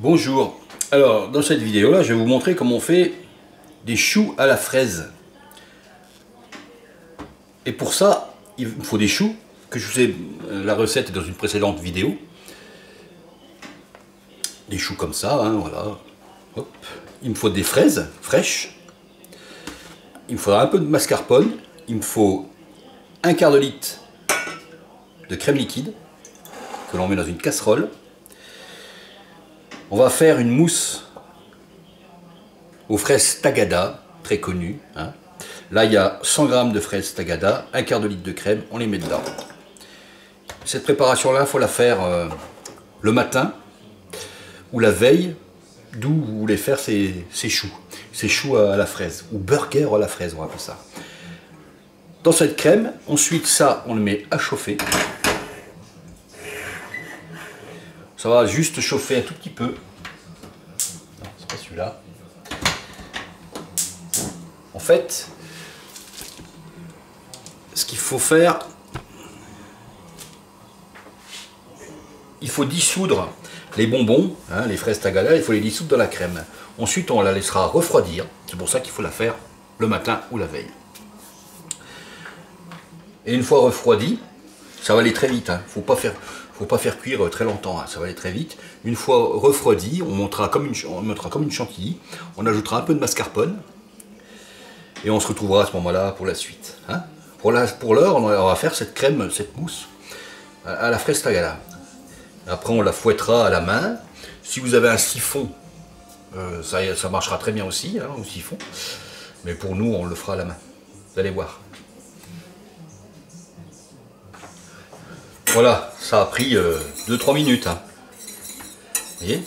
Bonjour, alors dans cette vidéo là je vais vous montrer comment on fait des choux à la fraise. Et pour ça il me faut des choux, que je vous ai, la recette est dans une précédente vidéo. Des choux comme ça, hein, voilà. Hop. Il me faut des fraises fraîches, il me faudra un peu de mascarpone, il me faut un quart de litre de crème liquide que l'on met dans une casserole. On va faire une mousse aux fraises Tagada, très connue. Hein. Là, il y a 100 g de fraises Tagada, un quart de litre de crème, on les met dedans. Cette préparation-là, il faut la faire le matin ou la veille, d'où vous voulez faire ces choux. Ces choux à la fraise, ou burger à la fraise, on va appeler ça. Dans cette crème, ensuite ça, on le met à chauffer. Ça va juste chauffer un tout petit peu. Non, c'est pas celui-là. En fait, ce qu'il faut faire, il faut dissoudre les bonbons, hein, les fraises Tagada, il faut les dissoudre dans la crème. Ensuite, on la laissera refroidir. C'est pour ça qu'il faut la faire le matin ou la veille. Et une fois refroidi, ça va aller très vite. Hein. Faut pas faire cuire très longtemps. Hein. Ça va aller très vite. Une fois refroidi, on mettra comme une chantilly. On ajoutera un peu de mascarpone. Et on se retrouvera à ce moment-là pour la suite. Hein. Pour l'heure, on va faire cette crème, cette mousse à la fraise Tagada. Après, on la fouettera à la main. Si vous avez un siphon, ça marchera très bien aussi, hein, au siphon. Mais pour nous, on le fera à la main. Vous allez voir. Voilà, ça a pris 2-3 minutes. Hein. Vous voyez,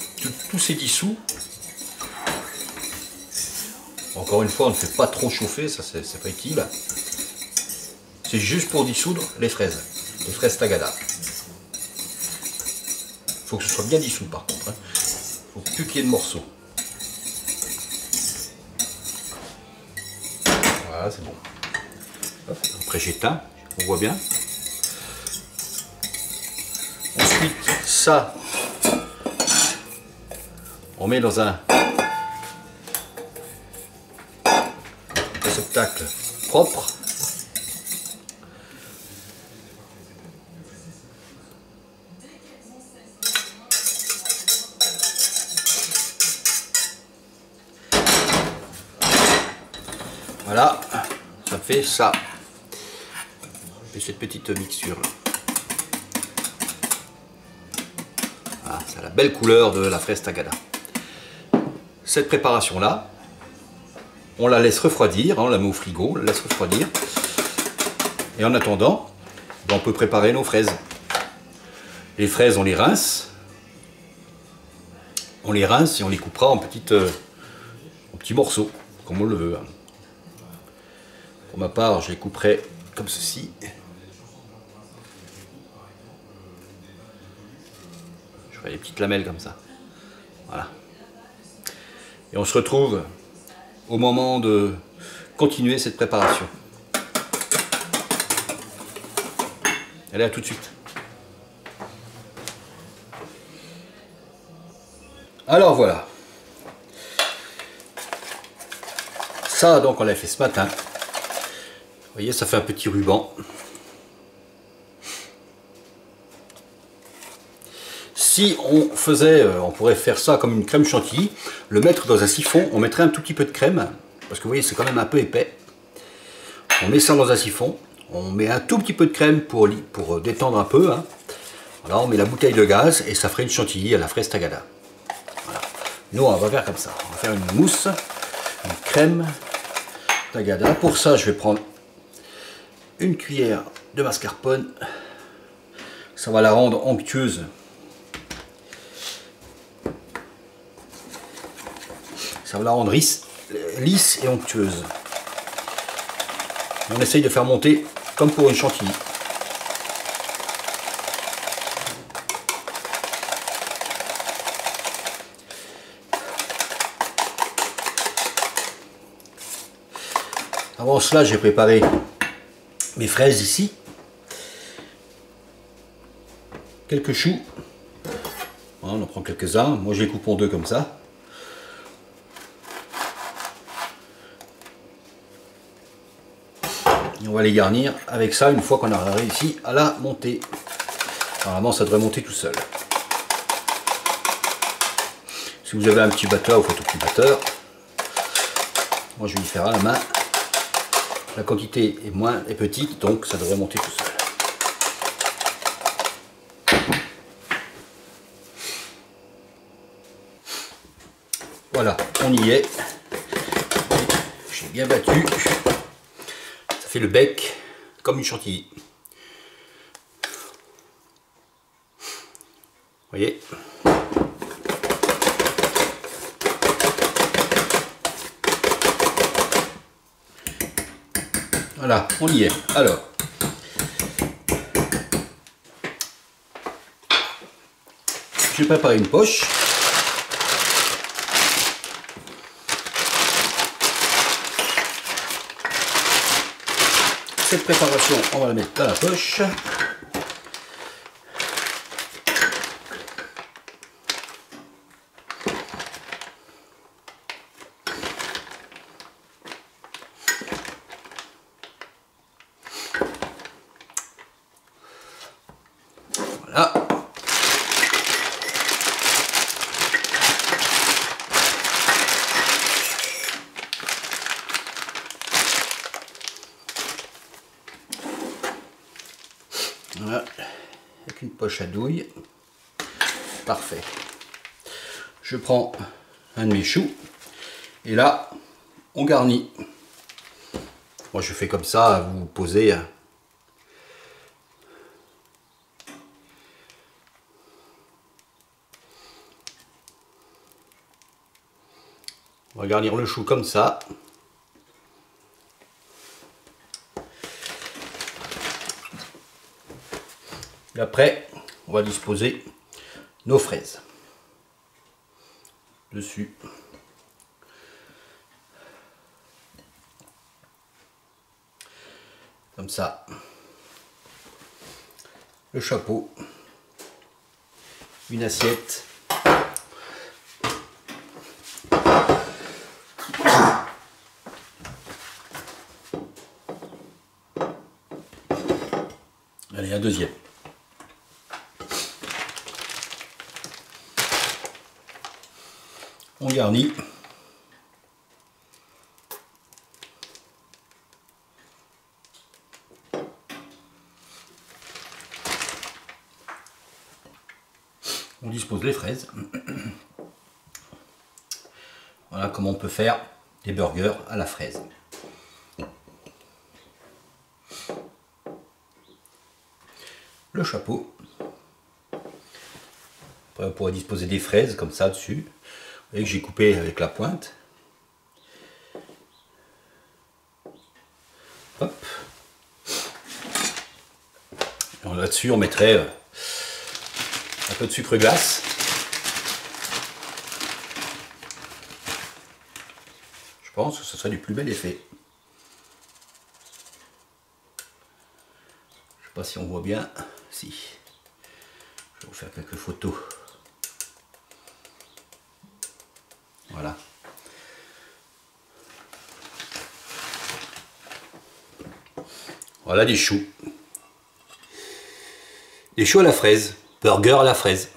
tout s'est dissous. Encore une fois, on ne fait pas trop chauffer, ça c'est pas utile. C'est juste pour dissoudre les fraises Tagada. Il faut que ce soit bien dissous par contre. Hein. Il ne faut plus qu'il y ait de morceaux. Voilà, c'est bon. Hop, après j'éteins, on voit bien. Ensuite, ça, on met dans un réceptacle propre. Voilà, ça fait ça. Et cette petite mixture. Voilà, c'est la belle couleur de la fraise Tagada. Cette préparation-là, on la laisse refroidir, hein, on la met au frigo, on la laisse refroidir. Et en attendant, on peut préparer nos fraises. Les fraises, on les rince. On les rince et on les coupera en petits morceaux, comme on le veut. Hein. Pour ma part, je les couperai comme ceci. Je ferai des petites lamelles comme ça. Voilà. Et on se retrouve au moment de continuer cette préparation. Allez, à tout de suite. Alors voilà. Ça, donc, on l'a fait ce matin. Vous voyez, ça fait un petit ruban. Si on faisait, on pourrait faire ça comme une crème chantilly, le mettre dans un siphon, on mettrait un tout petit peu de crème, parce que vous voyez, c'est quand même un peu épais. On met ça dans un siphon, on met un tout petit peu de crème pour détendre un peu. Hein. Voilà, on met la bouteille de gaz et ça ferait une chantilly à la fraise Tagada. Voilà. Nous, on va faire comme ça. On va faire une mousse, une crème Tagada. Pour ça, je vais prendre une cuillère de mascarpone. Ça va la rendre onctueuse. Ça va la rendre lisse et onctueuse. Et on essaye de faire monter comme pour une chantilly. Avant cela, j'ai préparé mes fraises ici. quelques choux. Hein, On en prend quelques-uns. Moi, je les coupe en deux comme ça. Et on va les garnir avec ça une fois qu'on aura réussi à la monter. Normalement, ça devrait monter tout seul. Si vous avez un petit batteur, vous faites au petit batteur. Moi, je vais y faire à la main. La quantité est petite, donc ça devrait monter tout seul. Voilà, on y est. J'ai bien battu. Ça fait le bec comme une chantilly. Vous voyez? Voilà, on y est. Alors, j'ai préparé une poche. Cette préparation, on va la mettre dans la poche. Voilà. Voilà, avec une poche à douille. Parfait. Je prends un de mes choux et là, on garnit. Moi, je fais comme ça, vous posez. On va garnir le chou comme ça. Et après, on va disposer nos fraises dessus. Comme ça. Le chapeau. Une assiette. Allez, un deuxième. On garnit. On dispose les fraises. Voilà comment on peut faire des burgers à la fraise. Le chapeau. Après, on pourrait disposer des fraises comme ça dessus. Vous voyez que j'ai coupé avec la pointe. Hop. Là-dessus, on mettrait un peu de sucre glace. Je pense que ce serait du plus bel effet. Je sais pas si on voit bien. Si. Je vais vous faire quelques photos. Voilà. Voilà des choux. Des choux à la fraise. Burger à la fraise.